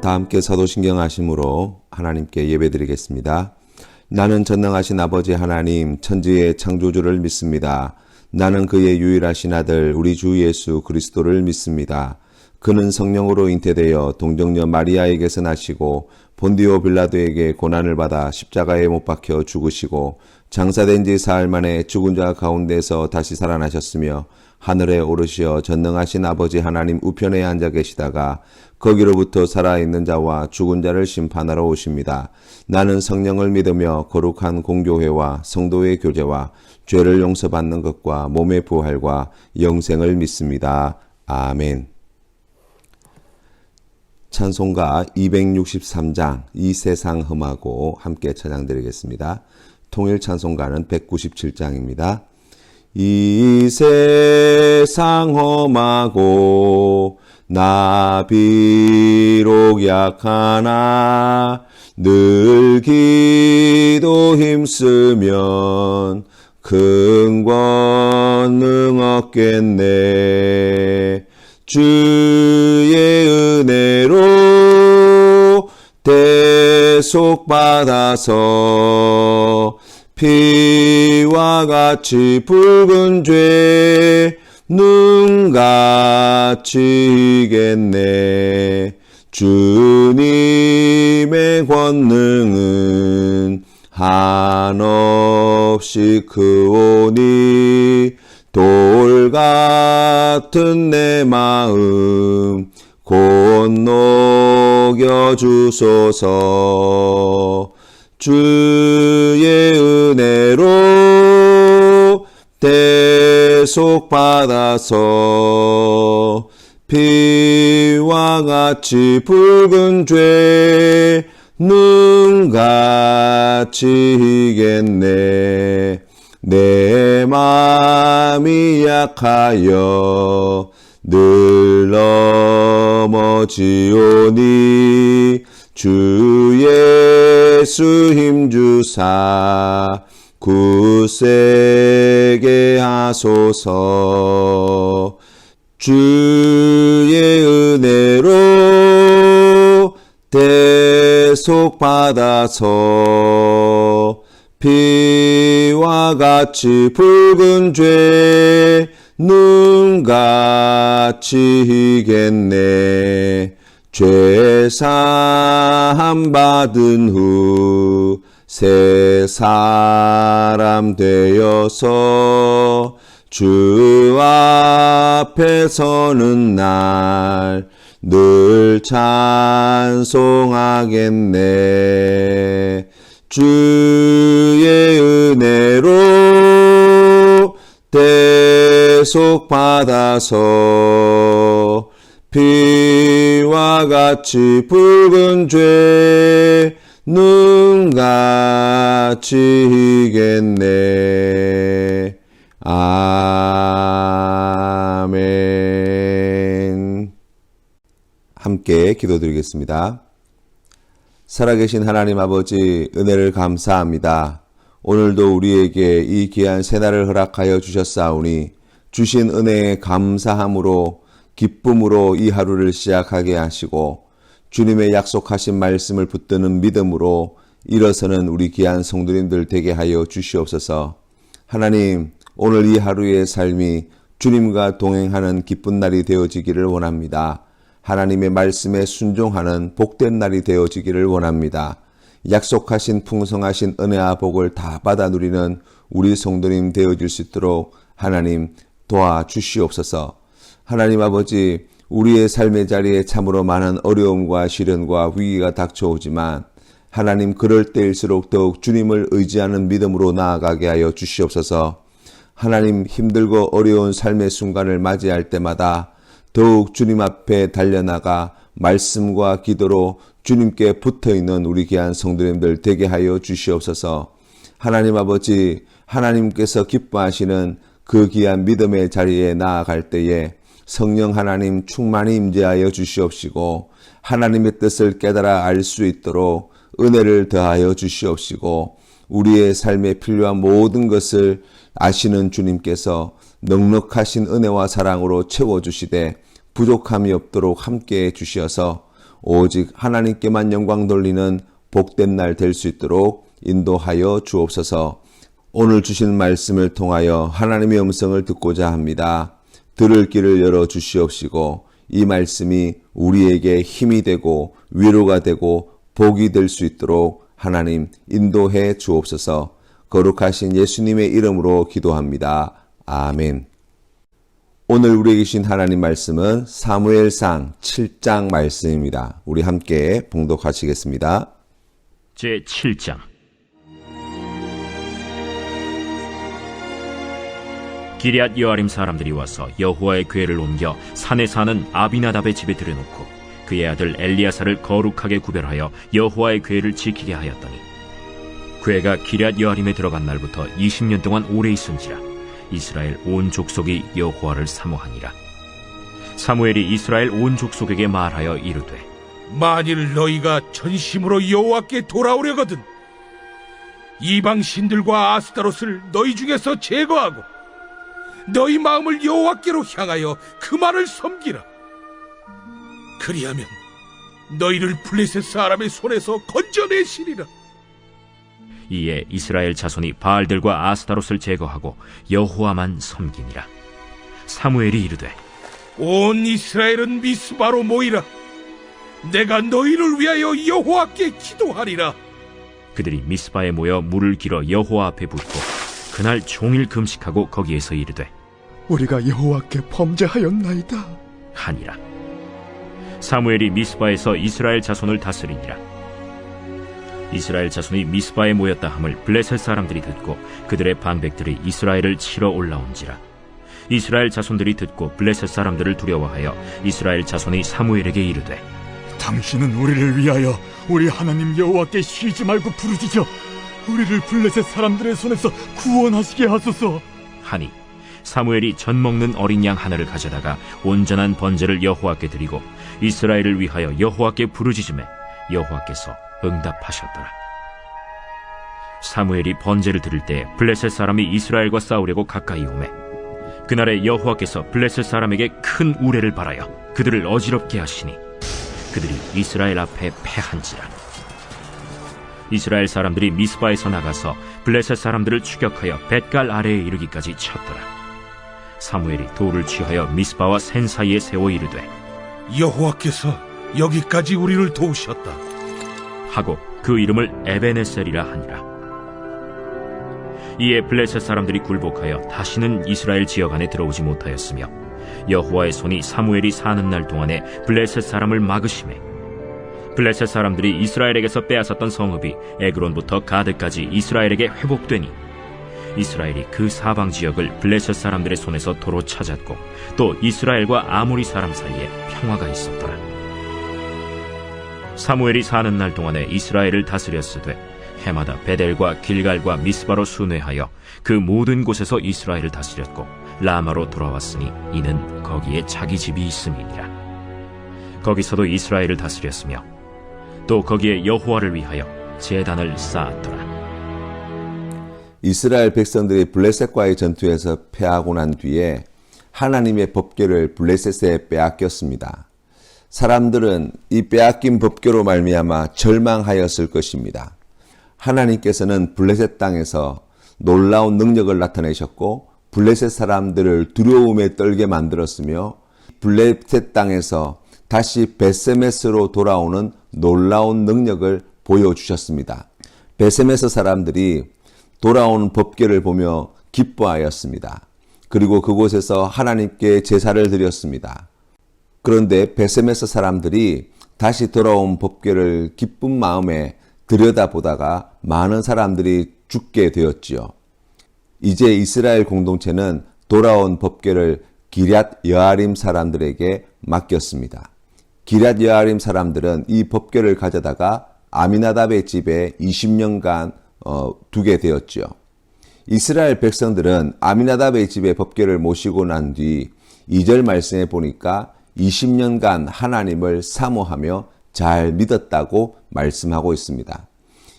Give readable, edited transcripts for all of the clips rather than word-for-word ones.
다 함께 사도신경 하심으로 하나님께 예배드리겠습니다. 나는 전능하신 아버지 하나님 천지의 창조주를 믿습니다. 나는 그의 유일하신 아들 우리 주 예수 그리스도를 믿습니다. 그는 성령으로 잉태되어 동정녀 마리아에게서 나시고 본디오 빌라도에게 고난을 받아 십자가에 못 박혀 죽으시고 장사된 지 사흘 만에 죽은 자 가운데서 다시 살아나셨으며 하늘에 오르시어 전능하신 아버지 하나님 우편에 앉아 계시다가 거기로부터 살아있는 자와 죽은 자를 심판하러 오십니다. 나는 성령을 믿으며 거룩한 공교회와 성도의 교제와 죄를 용서받는 것과 몸의 부활과 영생을 믿습니다. 아멘. 찬송가 263장 이 세상 험하고 함께 찬양드리겠습니다. 통일 찬송가는 197장입니다. 이 세상 험하고 나 비록 약하나 늘 기도 힘쓰면 큰 권능 얻겠네. 주의 은혜로 대속받아서 피와 같이 붉은 죄 눈같이 이겠네. 주님의 권능은 한없이 크오니 돌 같은 내 마음 곧 녹여주소서. 주의 은혜로 대속받아서 피와 같이 붉은 죄 눈같이 이겠네. 내 마음이 약하여 늘 넘어지오니 주 예수 힘주사 굳세게 하소서. 주의 은혜로 대속받아서 피와 같이 붉은 죄 눈같이 이겠네. 죄 사함 받은 후 새 사람 되어서 주 앞에 서는 날 늘 찬송하겠네. 주의 은혜로 대속받아서 피와 같이 붉은 죄 눈같이 이겠네. 아멘. 함께 기도드리겠습니다. 살아계신 하나님 아버지 은혜를 감사합니다. 오늘도 우리에게 이 귀한 새날을 허락하여 주셨사오니 주신 은혜에 감사함으로 기쁨으로 이 하루를 시작하게 하시고 주님의 약속하신 말씀을 붙드는 믿음으로 일어서는 우리 귀한 성도님들 되게 하여 주시옵소서. 하나님, 오늘 이 하루의 삶이 주님과 동행하는 기쁜 날이 되어지기를 원합니다. 하나님의 말씀에 순종하는 복된 날이 되어지기를 원합니다. 약속하신 풍성하신 은혜와 복을 다 받아 누리는 우리 성도님 되어질 수 있도록 하나님 도와주시옵소서. 하나님 아버지, 우리의 삶의 자리에 참으로 많은 어려움과 시련과 위기가 닥쳐오지만 하나님 그럴 때일수록 더욱 주님을 의지하는 믿음으로 나아가게 하여 주시옵소서. 하나님 힘들고 어려운 삶의 순간을 맞이할 때마다 더욱 주님 앞에 달려나가 말씀과 기도로 주님께 붙어있는 우리 귀한 성도님들 되게 하여 주시옵소서. 하나님 아버지, 하나님께서 기뻐하시는 그 귀한 믿음의 자리에 나아갈 때에 성령 하나님 충만히 임재하여 주시옵시고 하나님의 뜻을 깨달아 알 수 있도록 은혜를 더하여 주시옵시고 우리의 삶에 필요한 모든 것을 아시는 주님께서 넉넉하신 은혜와 사랑으로 채워주시되 부족함이 없도록 함께해 주시어서 오직 하나님께만 영광 돌리는 복된 날 될 수 있도록 인도하여 주옵소서. 오늘 주신 말씀을 통하여 하나님의 음성을 듣고자 합니다. 들을 길을 열어 주시옵시고 이 말씀이 우리에게 힘이 되고 위로가 되고 복이 될 수 있도록 하나님 인도해 주옵소서. 거룩하신 예수님의 이름으로 기도합니다. 아멘. 오늘 우리에게 주신 하나님 말씀은 사무엘상 7장 말씀입니다. 우리 함께 봉독하시겠습니다. 제7장. 기럇 여아림 사람들이 와서 여호와의 궤를 옮겨 산에 사는 아비나답의 집에 들여놓고 그의 아들 엘리야사를 거룩하게 구별하여 여호와의 궤를 지키게 하였더니 궤가 기럇 여아림에 들어간 날부터 20년 동안 오래 있은지라 이스라엘 온 족속이 여호와를 사모하니라. 사무엘이 이스라엘 온 족속에게 말하여 이르되 만일 너희가 전심으로 여호와께 돌아오려거든 이방 신들과 아스타롯을 너희 중에서 제거하고 너희 마음을 여호와께로 향하여 그만을 섬기라. 그리하면 너희를 블레셋 사람의 손에서 건져내시리라. 이에 이스라엘 자손이 바알들과 아스타롯을 제거하고 여호와만 섬기니라. 사무엘이 이르되 온 이스라엘은 미스바로 모이라. 내가 너희를 위하여 여호와께 기도하리라. 그들이 미스바에 모여 물을 길어 여호와 앞에 붓고 그날 종일 금식하고 거기에서 이르되 우리가 여호와께 범죄하였나이다 하니라. 사무엘이 미스바에서 이스라엘 자손을 다스리니라. 이스라엘 자손이 미스바에 모였다 함을 블레셋 사람들이 듣고 그들의 방백들이 이스라엘을 치러 올라온지라. 이스라엘 자손들이 듣고 블레셋 사람들을 두려워하여 이스라엘 자손이 사무엘에게 이르되 당신은 우리를 위하여 우리 하나님 여호와께 쉬지 말고 부르짖어 우리를 블레셋 사람들의 손에서 구원하시게 하소서 하니 사무엘이 전 먹는 어린 양 하나를 가져다가 온전한 번제를 여호와께 드리고 이스라엘을 위하여 여호와께 부르짖음에 여호와께서 응답하셨더라. 사무엘이 번제를 드릴 때 블레셋 사람이 이스라엘과 싸우려고 가까이 오매 그날에 여호와께서 블레셋 사람에게 큰 우레를 발하여 그들을 어지럽게 하시니 그들이 이스라엘 앞에 패한지라. 이스라엘 사람들이 미스바에서 나가서 블레셋 사람들을 추격하여 벳갈 아래에 이르기까지 쳤더라. 사무엘이 돌을 취하여 미스바와 센 사이에 세워 이르되 여호와께서 여기까지 우리를 도우셨다 하고 그 이름을 에베네셀이라 하니라. 이에 블레셋 사람들이 굴복하여 다시는 이스라엘 지역 안에 들어오지 못하였으며 여호와의 손이 사무엘이 사는 날 동안에 블레셋 사람을 막으시매 블레셋 사람들이 이스라엘에게서 빼앗았던 성읍이 에그론부터 가드까지 이스라엘에게 회복되니 이스라엘이 그 사방 지역을 블레셋 사람들의 손에서 도로 찾았고 또 이스라엘과 아모리 사람 사이에 평화가 있었더라. 사무엘이 사는 날 동안에 이스라엘을 다스렸으되 해마다 베델과 길갈과 미스바로 순회하여 그 모든 곳에서 이스라엘을 다스렸고 라마로 돌아왔으니 이는 거기에 자기 집이 있음이니라. 거기서도 이스라엘을 다스렸으며 또 거기에 여호와를 위하여 제단을 쌓았더라. 이스라엘 백성들이 블레셋과의 전투에서 패하고 난 뒤에 하나님의 법궤를 블레셋에 빼앗겼습니다. 사람들은 이 빼앗긴 법궤로 말미암아 절망하였을 것입니다. 하나님께서는 블레셋 땅에서 놀라운 능력을 나타내셨고 블레셋 사람들을 두려움에 떨게 만들었으며 블레셋 땅에서 다시 베세메스로 돌아오는 놀라운 능력을 보여주셨습니다. 베세메스 사람들이 돌아오는 법궤를 보며 기뻐하였습니다. 그리고 그곳에서 하나님께 제사를 드렸습니다. 그런데 베세메스 사람들이 다시 돌아온 법궤를 기쁜 마음에 들여다보다가 많은 사람들이 죽게 되었지요. 이제 이스라엘 공동체는 돌아온 법궤를 기럇 여아림 사람들에게 맡겼습니다. 기럇 여아림 사람들은 이 법궤를 가져다가 아미나답의 집에 20년간 두게 되었지요. 이스라엘 백성들은 아미나답의 집에 법궤를 모시고 난 뒤 2절 말씀에 보니까 20년간 하나님을 사모하며 잘 믿었다고 말씀하고 있습니다.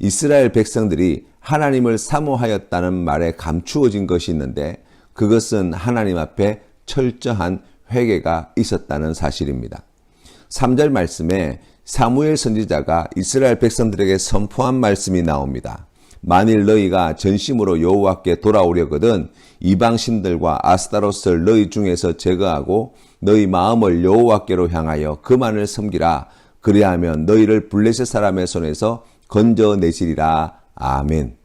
이스라엘 백성들이 하나님을 사모하였다는 말에 감추어진 것이 있는데 그것은 하나님 앞에 철저한 회개가 있었다는 사실입니다. 3절 말씀에 사무엘 선지자가 이스라엘 백성들에게 선포한 말씀이 나옵니다. 만일 너희가 전심으로 여호와께 돌아오려거든 이방신들과 아스타롯을 너희 중에서 제거하고 너희 마음을 여호와께로 향하여 그만을 섬기라. 그리하면 너희를 블레셋 사람의 손에서 건져내시리라. 아멘.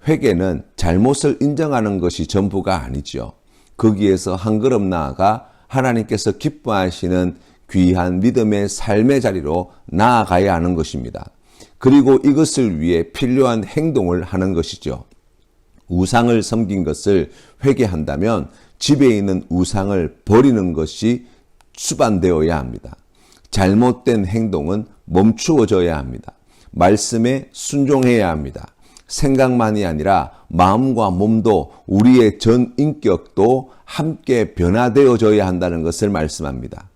회개는 잘못을 인정하는 것이 전부가 아니죠. 거기에서 한 걸음 나아가 하나님께서 기뻐하시는 귀한 믿음의 삶의 자리로 나아가야 하는 것입니다. 그리고 이것을 위해 필요한 행동을 하는 것이죠. 우상을 섬긴 것을 회개한다면 집에 있는 우상을 버리는 것이 수반되어야 합니다. 잘못된 행동은 멈추어져야 합니다. 말씀에 순종해야 합니다. 생각만이 아니라 마음과 몸도 우리의 전 인격도 함께 변화되어져야 한다는 것을 말씀합니다.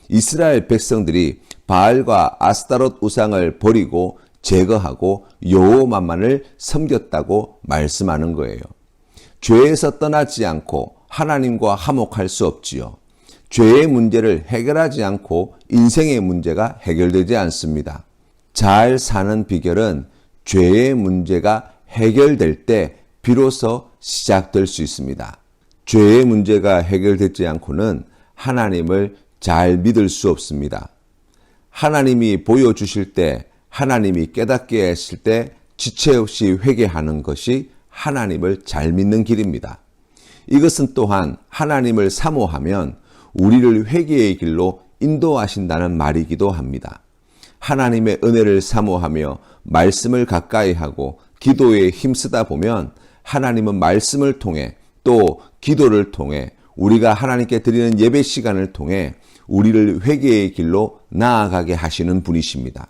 이스라엘 백성들이 바알과 아스타롯 우상을 버리고 제거하고 여호와만을 섬겼다고 말씀하는 거예요. 죄에서 떠나지 않고 하나님과 화목할 수 없지요. 죄의 문제를 해결하지 않고 인생의 문제가 해결되지 않습니다. 잘 사는 비결은 죄의 문제가 해결될 때 비로소 시작될 수 있습니다. 죄의 문제가 해결되지 않고는 하나님을 잘 믿을 수 없습니다. 하나님이 보여주실 때, 하나님이 깨닫게 하실 때 지체 없이 회개하는 것이 하나님을 잘 믿는 길입니다. 이것은 또한 하나님을 사모하면 우리를 회개의 길로 인도하신다는 말이기도 합니다. 하나님의 은혜를 사모하며 말씀을 가까이 하고 기도에 힘쓰다 보면 하나님은 말씀을 통해 또 기도를 통해 우리가 하나님께 드리는 예배 시간을 통해 우리를 회개의 길로 나아가게 하시는 분이십니다.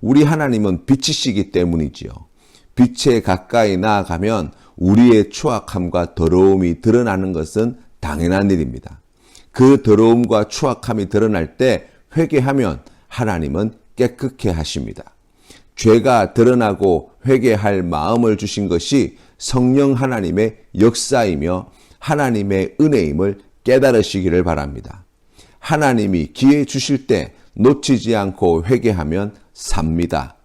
우리 하나님은 빛이시기 때문이지요. 빛에 가까이 나아가면 우리의 추악함과 더러움이 드러나는 것은 당연한 일입니다. 그 더러움과 추악함이 드러날 때 회개하면 하나님은 깨끗게 하십니다. 죄가 드러나고 회개할 마음을 주신 것이 성령 하나님의 역사이며 하나님의 은혜임을 깨달으시기를 바랍니다. 하나님이 기회 주실 때 놓치지 않고 회개하면 삽니다.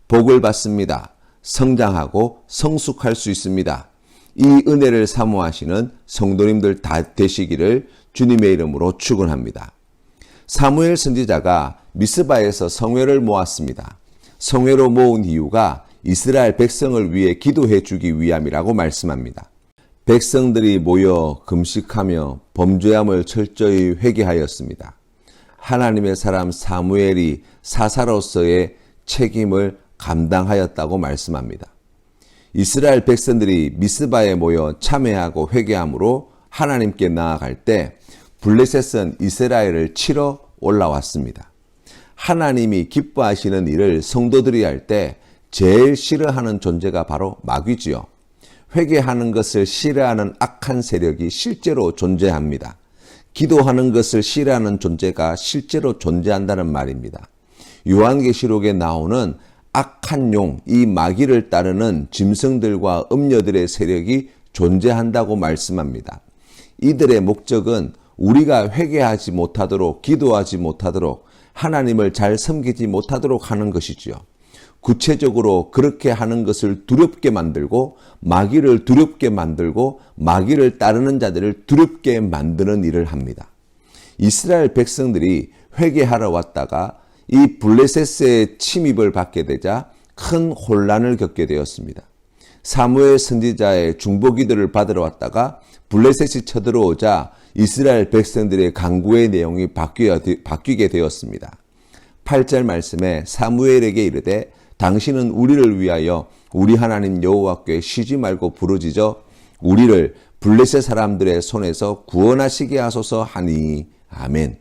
복을 받습니다. 성장하고 성숙할 수 있습니다. 이 은혜를 사모하시는 성도님들 다 되시기를 주님의 이름으로 축원합니다. 사무엘 선지자가 미스바에서 성회를 모았습니다. 성회로 모은 이유가 이스라엘 백성을 위해 기도해 주기 위함이라고 말씀합니다. 백성들이 모여 금식하며 범죄함을 철저히 회개하였습니다. 하나님의 사람 사무엘이 사사로서의 책임을 감당하였다고 말씀합니다. 이스라엘 백성들이 미스바에 모여 참회하고 회개함으로 하나님께 나아갈 때 블레셋은 이스라엘을 치러 올라왔습니다. 하나님이 기뻐하시는 일을 성도들이 할 때 제일 싫어하는 존재가 바로 마귀지요. 회개하는 것을 싫어하는 악한 세력이 실제로 존재합니다. 기도하는 것을 싫어하는 존재가 실제로 존재한다는 말입니다. 요한계시록에 나오는 악한 용, 이 마귀를 따르는 짐승들과 음녀들의 세력이 존재한다고 말씀합니다. 이들의 목적은 우리가 회개하지 못하도록, 기도하지 못하도록, 하나님을 잘 섬기지 못하도록 하는 것이지요. 구체적으로 그렇게 하는 것을 두렵게 만들고 마귀를 두렵게 만들고 마귀를 따르는 자들을 두렵게 만드는 일을 합니다. 이스라엘 백성들이 회개하러 왔다가 이 블레셋의 침입을 받게 되자 큰 혼란을 겪게 되었습니다. 사무엘 선지자의 중보기도를 받으러 왔다가 블레셋이 쳐들어오자 이스라엘 백성들의 간구의 내용이 바뀌게 되었습니다. 8절 말씀에 사무엘에게 이르되 당신은 우리를 위하여 우리 하나님 여호와께 쉬지 말고 부르짖어 우리를 블레셋 사람들의 손에서 구원하시게 하소서 하니 아멘.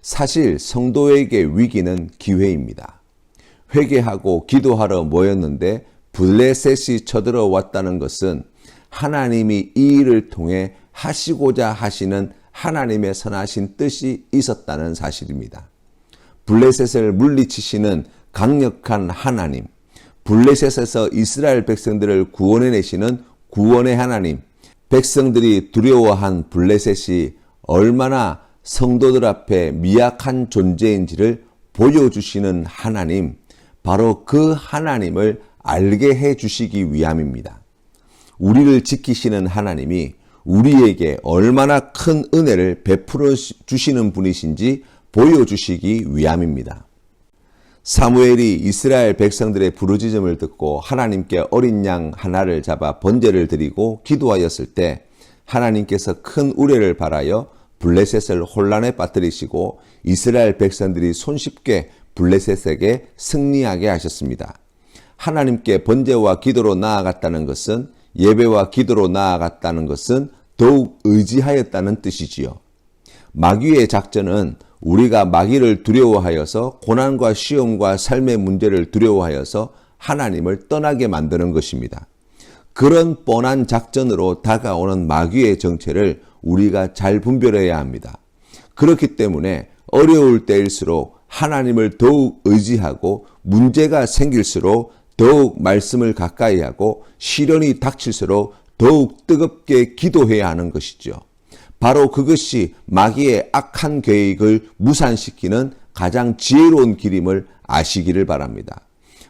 사실 성도에게 위기는 기회입니다. 회개하고 기도하러 모였는데 블레셋이 쳐들어왔다는 것은 하나님이 이 일을 통해 하시고자 하시는 하나님의 선하신 뜻이 있었다는 사실입니다. 블레셋을 물리치시는 강력한 하나님, 블레셋에서 이스라엘 백성들을 구원해내시는 구원의 하나님, 백성들이 두려워한 블레셋이 얼마나 성도들 앞에 미약한 존재인지를 보여주시는 하나님, 바로 그 하나님을 알게 해주시기 위함입니다. 우리를 지키시는 하나님이 우리에게 얼마나 큰 은혜를 베풀어 주시는 분이신지 보여주시기 위함입니다. 사무엘이 이스라엘 백성들의 부르짖음을 듣고 하나님께 어린 양 하나를 잡아 번제를 드리고 기도하였을 때 하나님께서 큰 우레를 발하여 블레셋을 혼란에 빠뜨리시고 이스라엘 백성들이 손쉽게 블레셋에게 승리하게 하셨습니다. 하나님께 번제와 기도로 나아갔다는 것은, 예배와 기도로 나아갔다는 것은 더욱 의지하였다는 뜻이지요. 마귀의 작전은 우리가 마귀를 두려워하여서 고난과 시험과 삶의 문제를 두려워하여서 하나님을 떠나게 만드는 것입니다. 그런 뻔한 작전으로 다가오는 마귀의 정체를 우리가 잘 분별해야 합니다. 그렇기 때문에 어려울 때일수록 하나님을 더욱 의지하고 문제가 생길수록 더욱 말씀을 가까이 하고 시련이 닥칠수록 더욱 뜨겁게 기도해야 하는 것이죠. 바로 그것이 마귀의 악한 계획을 무산시키는 가장 지혜로운 길임을 아시기를 바랍니다.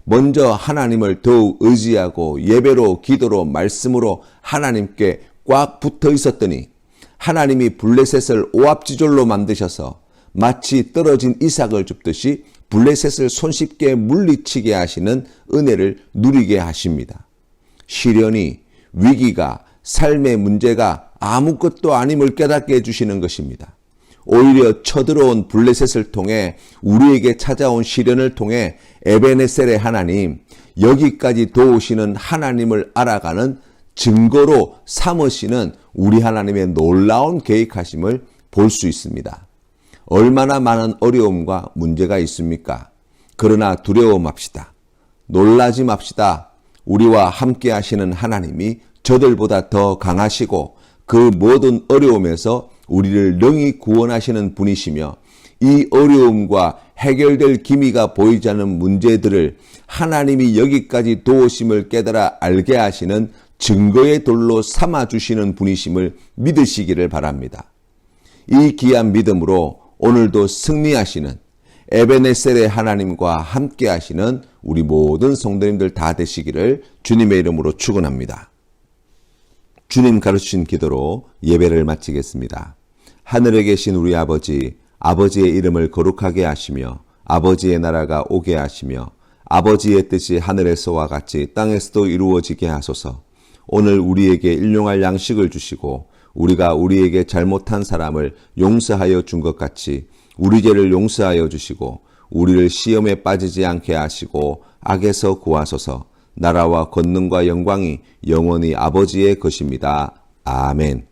먼저 하나님을 더욱 의지하고 예배로, 기도로, 말씀으로 하나님께 꽉 붙어 있었더니 하나님이 블레셋을 오합지졸로 만드셔서 마치 떨어진 이삭을 줍듯이 블레셋을 손쉽게 물리치게 하시는 은혜를 누리게 하십니다. 시련이, 위기가, 삶의 문제가 아무것도 아님을 깨닫게 해주시는 것입니다. 오히려 쳐들어온 블레셋을 통해, 우리에게 찾아온 시련을 통해 에베네셀의 하나님, 여기까지 도우시는 하나님을 알아가는 증거로 삼으시는 우리 하나님의 놀라운 계획하심을 볼 수 있습니다. 얼마나 많은 어려움과 문제가 있습니까? 그러나 두려워 맙시다. 놀라지 맙시다. 우리와 함께 하시는 하나님이 저들보다 더 강하시고 그 모든 어려움에서 우리를 능히 구원하시는 분이시며, 이 어려움과 해결될 기미가 보이지 않는 문제들을 하나님이 여기까지 도우심을 깨달아 알게 하시는 증거의 돌로 삼아주시는 분이심을 믿으시기를 바랍니다. 이 귀한 믿음으로 오늘도 승리하시는 에베네셀의 하나님과 함께 하시는 우리 모든 성도님들 다 되시기를 주님의 이름으로 축원합니다. 주님 가르치신 기도로 예배를 마치겠습니다. 하늘에 계신 우리 아버지, 아버지의 이름을 거룩하게 하시며 아버지의 나라가 오게 하시며 아버지의 뜻이 하늘에서와 같이 땅에서도 이루어지게 하소서. 오늘 우리에게 일용할 양식을 주시고 우리가 우리에게 잘못한 사람을 용서하여 준 것 같이 우리 죄를 용서하여 주시고 우리를 시험에 빠지지 않게 하시고 악에서 구하소서. 나라와 권능과 영광이 영원히 아버지의 것입니다. 아멘.